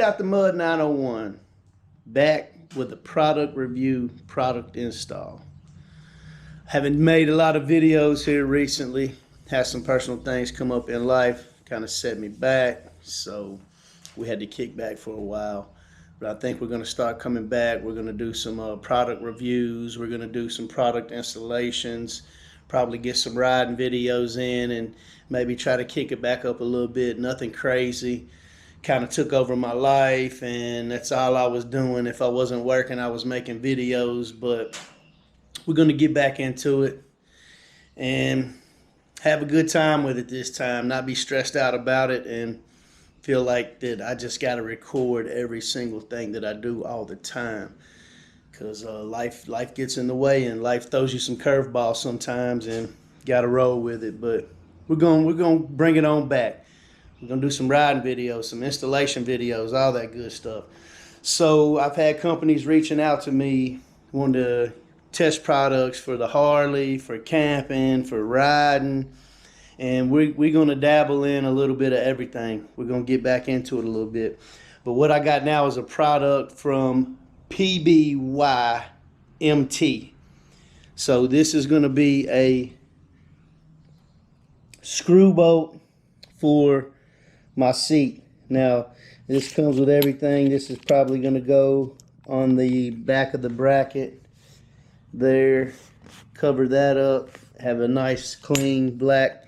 out the mud 901, back with a product review, product install. Haven't made a lot of videos here recently. Had some personal things come up in life, kind of set me back, so we had to kick back for a while. But I think we're going to start coming back. We're going to do some product reviews. We're going to do some product installations, probably get some riding videos in, and maybe try to kick it back up a little bit. Nothing crazy. Kind of took over my life, and that's all I was doing. If I wasn't working, I was making videos. But we're going to get back into it and have a good time with it this time, not be stressed out about it, and feel like that I just got to record every single thing that I do all the time, because life gets in the way, and life throws you some curveballs sometimes, and got to roll with it. But we're gonna bring it on back. We're gonna do some riding videos, some installation videos, all that good stuff. So I've had companies reaching out to me wanting to test products for the Harley, for camping, for riding, and we're going to dabble in a little bit of everything. We're going to get back into it a little bit. But what I got now is a product from PBYMT. So this is going to be a screw bolt for my seat. Now, this comes with everything. This is probably going to go on the back of the bracket there. Cover that up. Have a nice clean black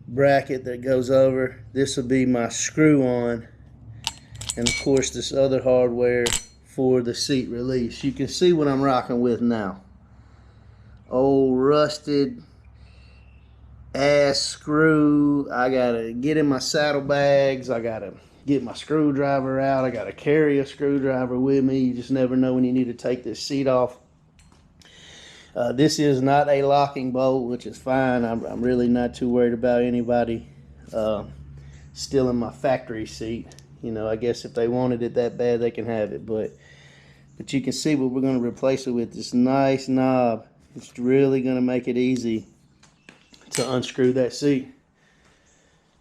bracket that goes over. This will be my screw on, and of course this other hardware for the seat release. You can see what I'm rocking with now. Old rusted ass screw. I gotta get in my saddlebags. I gotta get my screwdriver out. I gotta carry a screwdriver with me. You just never know when you need to take this seat off. This is not a locking bolt, which is fine. I'm really not too worried about anybody stealing my factory seat. You know, I guess if they wanted it that bad, they can have it. But you can see what we're going to replace it with. This nice knob. It's really going to make it easy to unscrew that seat.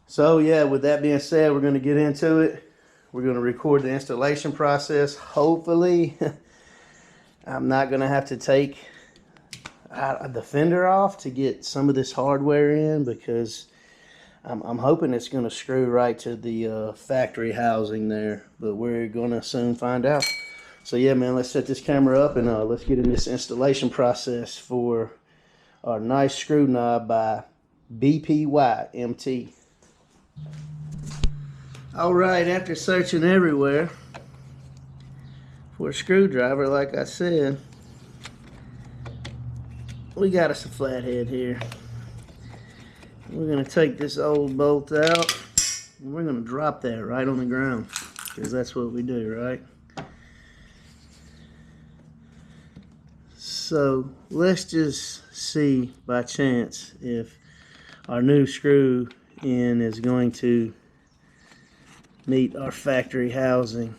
So yeah, with that being said, we're going to get into it. We're going to record the installation process. Hopefully, I'm not going to have to take the fender off to get some of this hardware in, because I'm hoping it's going to screw right to the factory housing there, but we're going to soon find out. So yeah, man, let's set this camera up and let's get in this installation process for our nice screw knob by PBYMT. All right, after searching everywhere for a screwdriver, like I said, we got us a flathead here. We're going to take this old bolt out, and we're going to drop that right on the ground, because that's what we do, right? So let's just see by chance if our new screw in is going to meet our factory housing.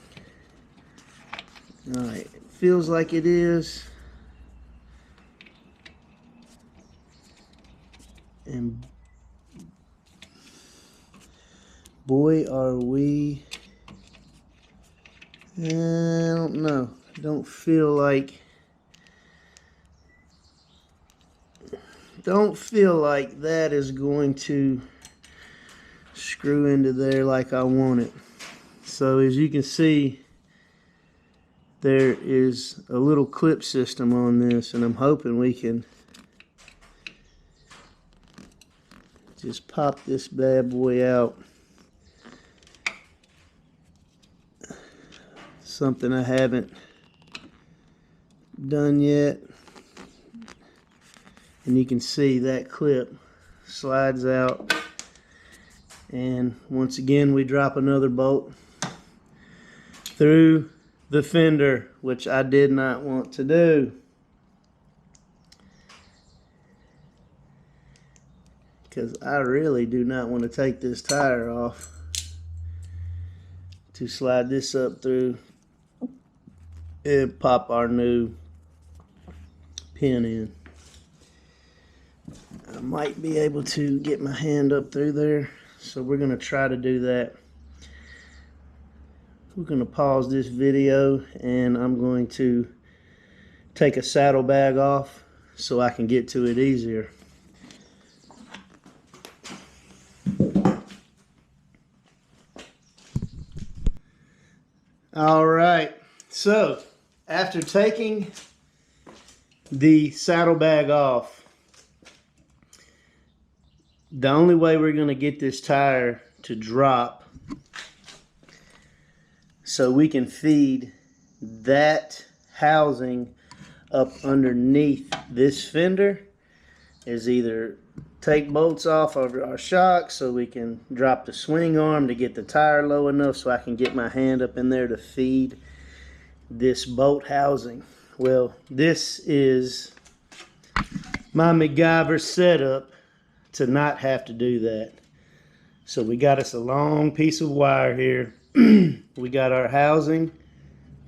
All right, it feels like it is. And boy, are we, I don't know, don't feel like that is going to screw into there like I want it. So as you can see, there is a little clip system on this, and I'm hoping we can just pop this bad boy out. Something I haven't done yet. And you can see that clip slides out. And once again, we drop another bolt through the fender, which I did not want to do, because I really do not want to take this tire off to slide this up through and pop our new pin in. I might be able to get my hand up through there, so we're going to try to do that. we're going to pause this video and I'm going to take a saddlebag off so I can get to it easier. All right, so after taking the saddlebag off, the only way we're going to get this tire to drop so we can feed that housing up underneath this fender is either take bolts off of our shock so we can drop the swing arm to get the tire low enough so I can get my hand up in there to feed this bolt housing. Well, this is my MacGyver setup to not have to do that. So we got us a long piece of wire here. We got our housing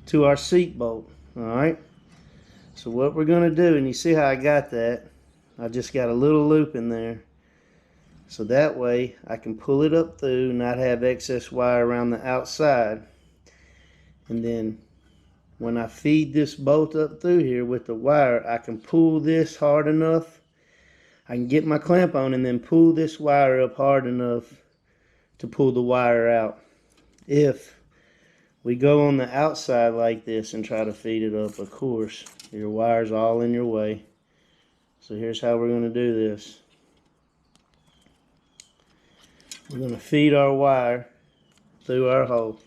to our seat bolt. All right. So what we're going to do, and you see how I got that, I just got a little loop in there. So that way I can pull it up through, not have excess wire around the outside. And then when I feed this bolt up through here with the wire, I can pull this hard enough. I can get my clamp on and then pull this wire up hard enough to pull the wire out. If we go on the outside like this and try to feed it up, of course, your wire's all in your way. So here's how we're going to do this. We're going to feed our wire through our hole.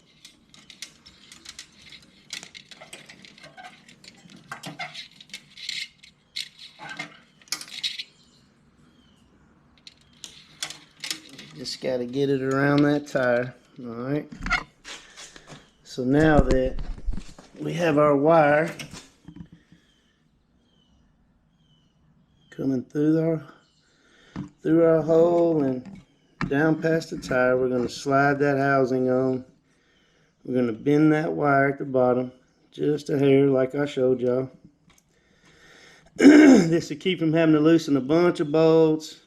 Just got to get it around that tire. All right. So now that we have our wire coming through our hole and down past the tire, we're going to slide that housing on. We're going to bend that wire at the bottom just a hair like I showed y'all. This will keep from having to loosen a bunch of bolts,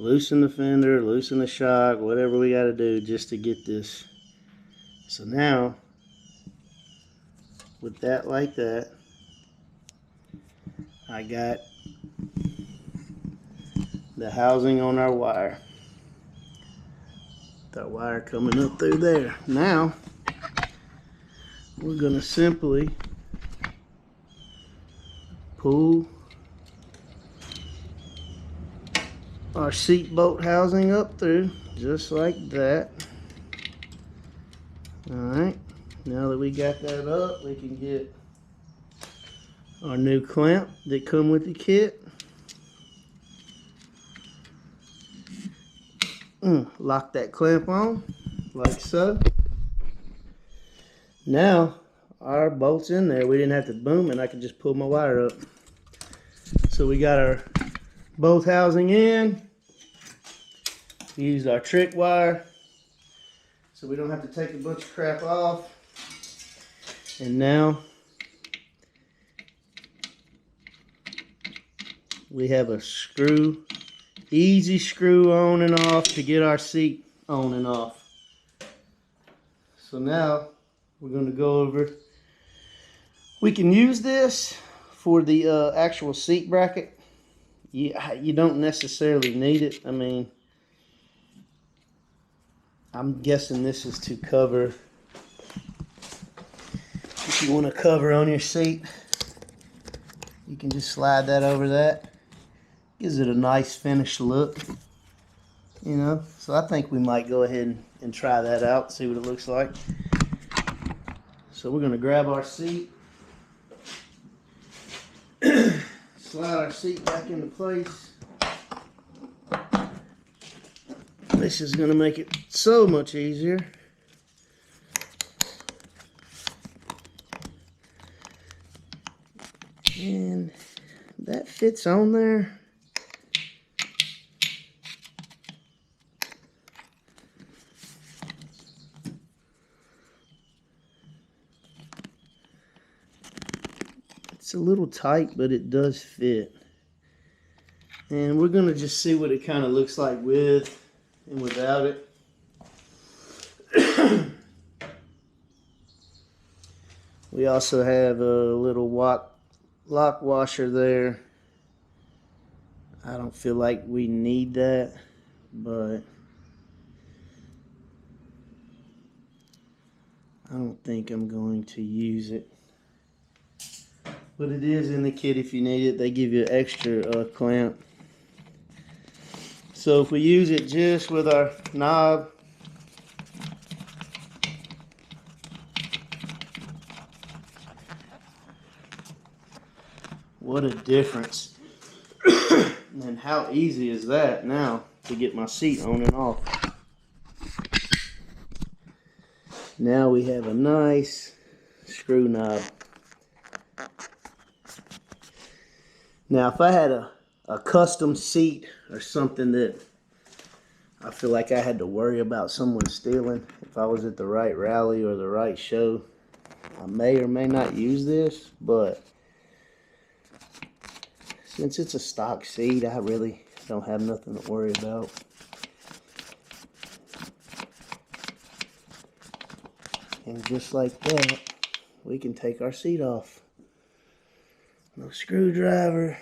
loosen the fender, loosen the shock, whatever we got to do just to get this. So now, with that like that, I got the housing on our wire. That wire coming up through there. Now, we're going to simply pull our seat bolt housing up through, just like that. Alright, now that we got that up, we can get our new clamp that come with the kit. Lock that clamp on, like so. Now, our bolt's in there. We didn't have to boom it. I could just pull my wire up. So we got our bolt housing in. We used our trick wire, so we don't have to take a bunch of crap off. And now we have a screw, easy screw on and off to get our seat on and off. So now we're going to go over, we can use this for the actual seat bracket. You don't necessarily need it. I mean, I'm guessing this is to cover, if you want to cover on your seat, you can just slide that over that. Gives it a nice finished look, you know. So I think we might go ahead and try that out, see what it looks like. So we're going to grab our seat, slide our seat back into place. This is going to make it so much easier. And that fits on there. It's a little tight, but it does fit. And we're going to just see what it kind of looks like with and without it. We also have a little lock washer there. I don't feel like we need that, but I don't think I'm going to use it. But it is in the kit if you need it. They give you an extra clamp. So if we use it just with our knob, what a difference. And how easy is that now to get my seat on and off. Now we have a nice screw knob. Now if I had a custom seat or something that I feel like I had to worry about someone stealing, if I was at the right rally or the right show, I may or may not use this, but since it's a stock seat, I really don't have nothing to worry about. And just like that, we can take our seat off. No screwdriver,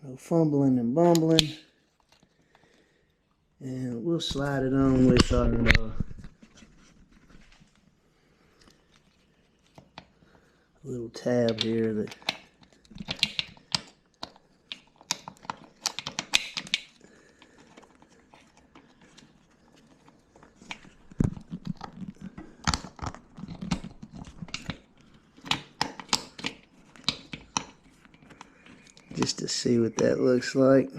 no fumbling and bumbling. And we'll slide it on with our little tab here that just to see what that looks like.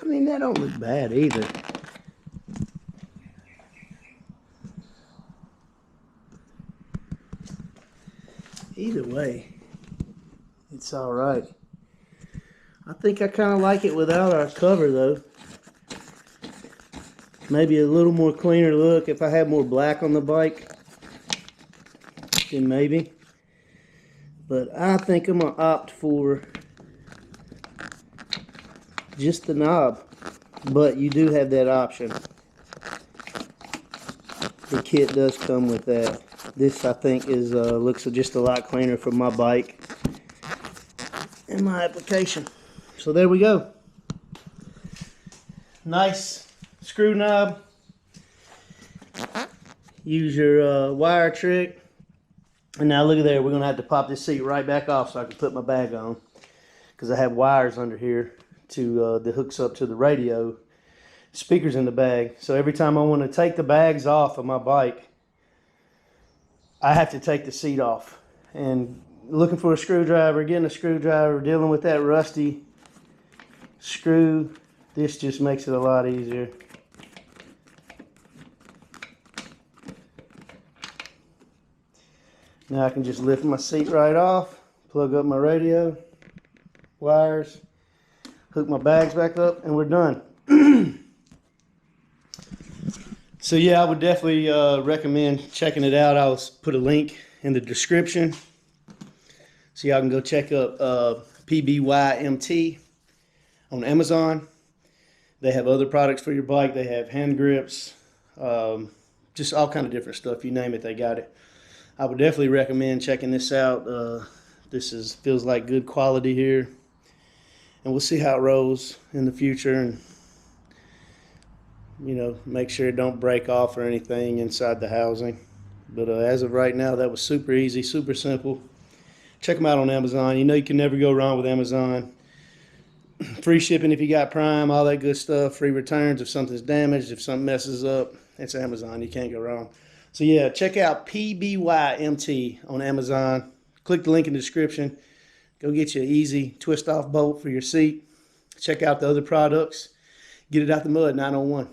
I mean, that don't look bad either. Either way, it's all right. I think I kind of like it without our cover though. Maybe a little more cleaner look. If I had more black on the bike, then maybe. But I think I'm gonna opt for just the knob. But you do have that option. The kit does come with that. This I think is looks just a lot cleaner for my bike and my application. So there we go. Nice screw knob. Use your wire trick. And now look at there, we're gonna have to pop this seat right back off so I can put my bag on, because I have wires under here to that hooks up to the radio. Speakers in the bag. So every time I want to take the bags off of my bike, I have to take the seat off. And looking for a screwdriver, getting a screwdriver, dealing with that rusty screw, this just makes it a lot easier. Now I can just lift my seat right off, plug up my radio, wires, hook my bags back up, and we're done. So yeah, I would definitely recommend checking it out. I'll put a link in the description so y'all can go check up PBYMT on Amazon. They have other products for your bike. They have hand grips, just all kind of different stuff. You name it, they got it. I would definitely recommend checking this out. This feels like good quality here, and we'll see how it rolls in the future, and you know, make sure it don't break off or anything inside the housing. But as of right now, that was super easy, super simple. Check them out on Amazon. You know you can never go wrong with Amazon. Free shipping if you got Prime, all that good stuff. Free returns if something's damaged, if something messes up. It's Amazon. You can't go wrong. So yeah, check out PBYMT on Amazon. Click the link in the description. Go get you an easy twist-off bolt for your seat. Check out the other products. Get it out the mud, 901.